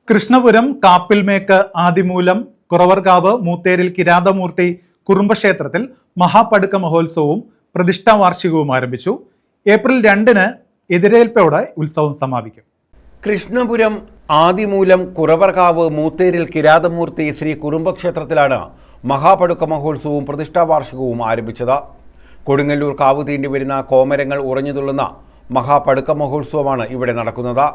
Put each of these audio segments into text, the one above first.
കൃഷ്ണപുരം കാപ്പിൽമേക്ക് ആദിമൂലം കുറവർകാവ് മൂത്തേരിൽ കിരാതമൂർത്തി കുറുമ്പക്ഷേത്രത്തിൽ മഹാപടുക്ക മഹോത്സവവും പ്രതിഷ്ഠാ വാർഷികവും ആരംഭിച്ചു. ഏപ്രിൽ 2-ന് എതിരേൽപ്പോടെ ഉത്സവം സമാപിക്കും. കൃഷ്ണപുരം ആദിമൂലം കുറവർകാവ് മൂത്തേരിൽ കിരാതമൂർത്തി ശ്രീ കുറുമ്പക്ഷേത്രത്തിലാണ് മഹാപടുക്ക മഹോത്സവവും പ്രതിഷ്ഠാ വാർഷികവും ആരംഭിച്ചത്. കൊടുങ്ങല്ലൂർ കാവ് തീണ്ടി വരുന്ന കോമരങ്ങൾ ഉറഞ്ഞുതുള്ളുന്ന മഹാപടുക്ക മഹോത്സവമാണ് ഇവിടെ നടക്കുന്നത്.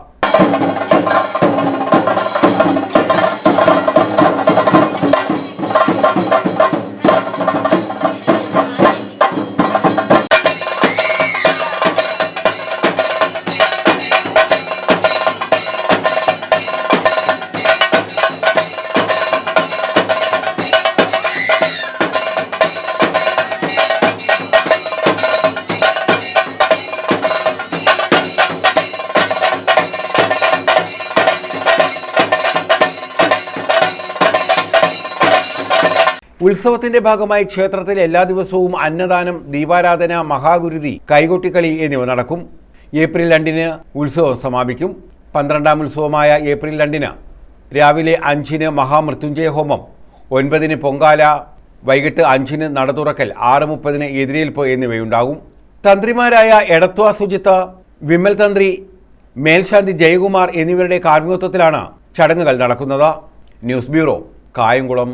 ഉത്സവത്തിന്റെ ഭാഗമായി ക്ഷേത്രത്തിൽ എല്ലാ ദിവസവും അന്നദാനം, ദീപാരാധന, മഹാഗുരുതി, കൈകൊട്ടിക്കളി എന്നിവ നടക്കും. ഏപ്രിൽ 2-ന് ഉത്സവം സമാപിക്കും. 12ാം ഉത്സവമായ ഏപ്രിൽ 2-ന് രാവിലെ 5-ന് മഹാമൃത്യുഞ്ജയ ഹോമം, 9-ന് പൊങ്കാല, വൈകിട്ട് 5-ന് നട തുറക്കൽ, 6:30-ന് എതിരേൽപ്പ് എന്നിവയുണ്ടാകും. തന്ത്രിമാരായ എടത്വ സുജിത്ത്, വിമൽ തന്ത്രി, മേൽശാന്തി ജയകുമാർ എന്നിവരുടെ കാർമ്മികത്വത്തിലാണ് ചടങ്ങുകൾ നടക്കുന്നത്. News bureau, Kayamkulam.